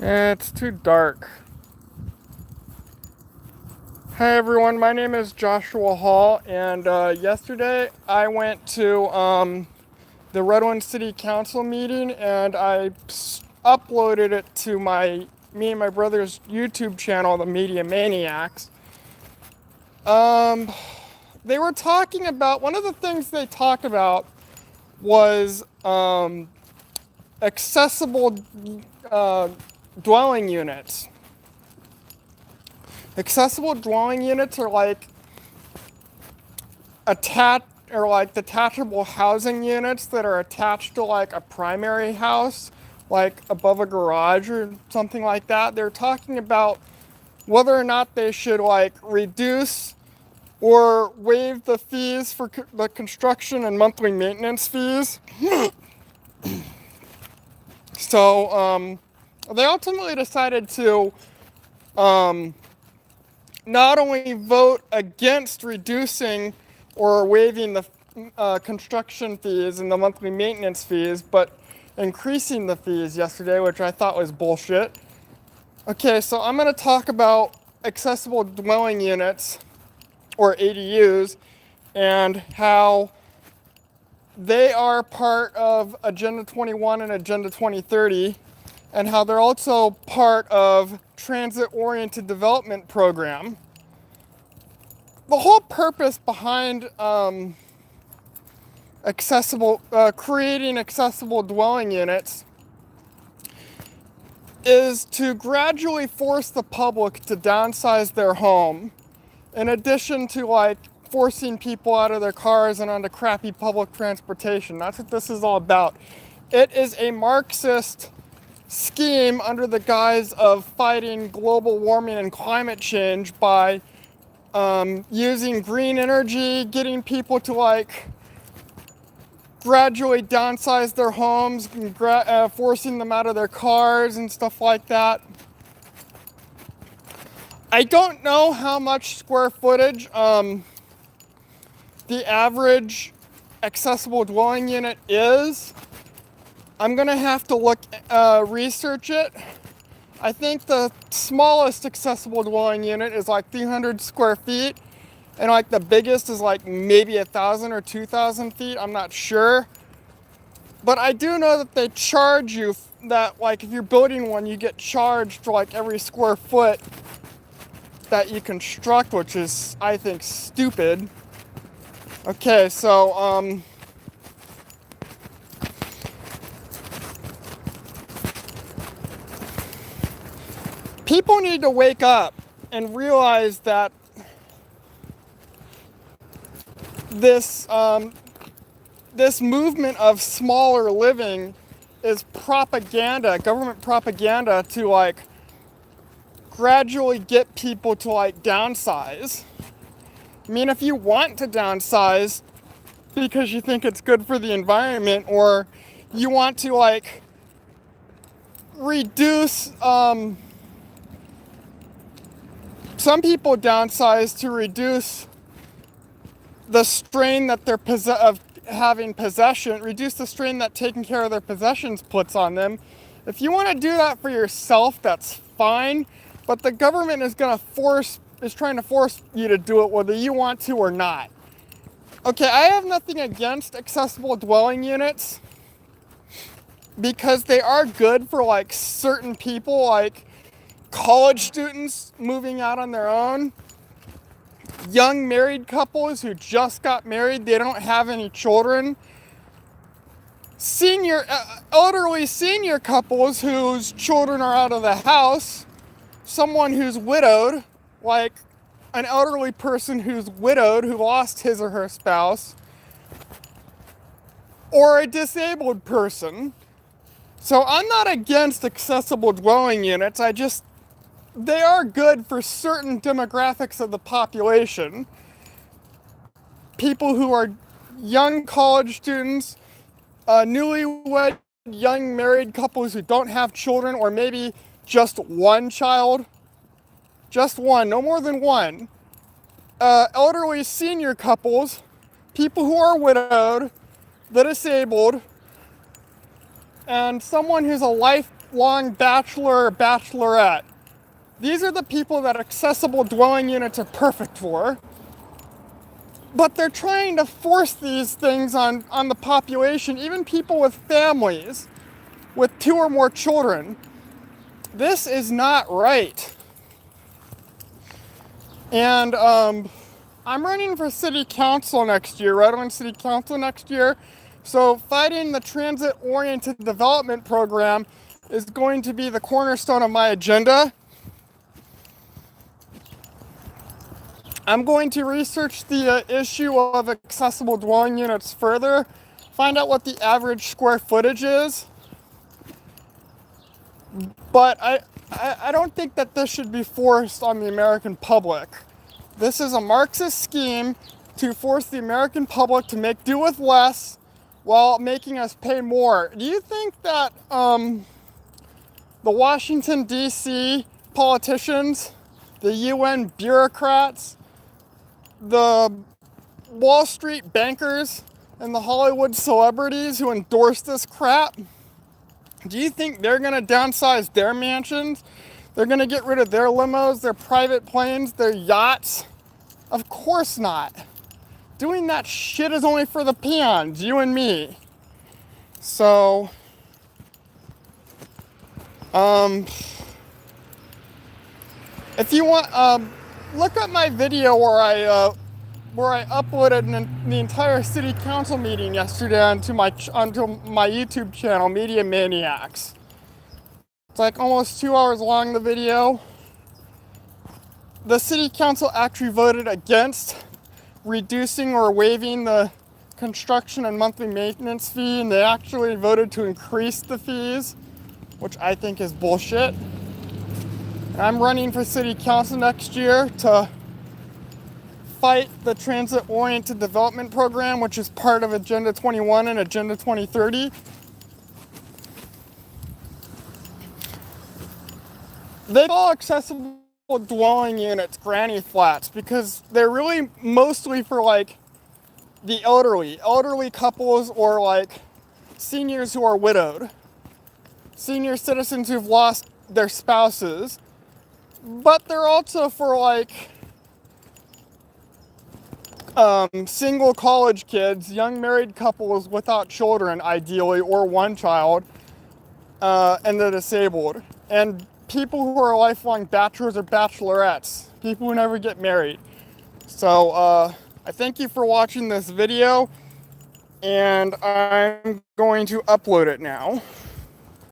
It's too dark. Hi everyone, my name is Joshua Hall, and yesterday I went to the Redwood City Council meeting, and I uploaded it to me and my brother's YouTube channel, the Media Maniacs. Um, they were talking about one of the things they talked about was accessible uh, dwelling units. Accessible dwelling units are like detachable housing units that are attached to like a primary house, like above a garage or something like that. They're talking about whether or not they should like reduce or waive the fees for the construction and monthly maintenance fees. So they ultimately decided to not only vote against reducing or waiving the construction fees and the monthly maintenance fees, but increasing the fees yesterday, which I thought was bullshit. Okay, so I'm going to talk about accessible dwelling units, or ADUs, and how they are part of Agenda 21 and Agenda 2030, and how they're also part of transit-oriented development program. The whole purpose behind creating accessible dwelling units is to gradually force the public to downsize their home, in addition to like forcing people out of their cars and onto crappy public transportation. That's what this is all about. It is a Marxist scheme under the guise of fighting global warming and climate change by using green energy, getting people to like gradually downsize their homes, and forcing them out of their cars and stuff like that. I don't know how much square footage the average accessible dwelling unit is. I'm gonna have to research it. I think the smallest accessible dwelling unit is like 300 square feet, and like the biggest is like maybe 1,000 or 2,000 feet. I'm not sure, but I do know that they charge you that, like, if you're building one, you get charged for like every square foot that you construct, which is, I think, stupid. Okay, so people need to wake up and realize that this movement of smaller living is propaganda, government propaganda, to like gradually get people to like downsize. I mean, if you want to downsize because you think it's good for the environment, or you want to like reduce, some people downsize to reduce the strain that they're of having possession, reduce the strain that taking care of their possessions puts on them. If you want to do that for yourself, that's fine, but the government is trying to force you to do it whether you want to or not. Okay, I have nothing against accessible dwelling units because they are good for like certain people, like college students moving out on their own, young married couples who just got married, they don't have any children, elderly senior couples whose children are out of the house, someone who's widowed, like an elderly person who's widowed who lost his or her spouse, or a disabled person. So I'm not against accessible dwelling units, they are good for certain demographics of the population. People who are young college students, newlywed young married couples who don't have children, or maybe just one child. Just one, no more than one. Elderly senior couples, people who are widowed, the disabled, and someone who's a lifelong bachelor or bachelorette. These are the people that accessible dwelling units are perfect for. But they're trying to force these things on the population, even people with families, with 2 or more children. This is not right. And I'm running for city council next year, Red Wing City Council next year. So fighting the transit-oriented development program is going to be the cornerstone of my agenda. I'm going to research the issue of accessible dwelling units further, find out what the average square footage is. But I don't think that this should be forced on the American public. This is a Marxist scheme to force the American public to make do with less while making us pay more. Do you think that the Washington, D.C. politicians, the UN bureaucrats, the Wall Street bankers, and the Hollywood celebrities who endorse this crap, do you think they're going to downsize their mansions? They're going to get rid of their limos, their private planes, their yachts? Of course not. Doing that shit is only for the peons, you and me. So, if you want, look up my video where I uploaded the entire city council meeting yesterday onto my YouTube channel, Media Maniacs. It's like almost 2 hours long, the video. The city council actually voted against reducing or waiving the construction and monthly maintenance fee, and they actually voted to increase the fees, which I think is bullshit. And I'm running for city council next year to fight the transit-oriented development program, which is part of Agenda 21 and Agenda 2030. They call accessible dwelling units granny flats because they're really mostly for like the elderly couples, or like seniors who are widowed, senior citizens who've lost their spouses. But they're also for like single college kids, young married couples without children, ideally, or one child, and the disabled, and people who are lifelong bachelors or bachelorettes, people who never get married. So I thank you for watching this video, and I'm going to upload it now.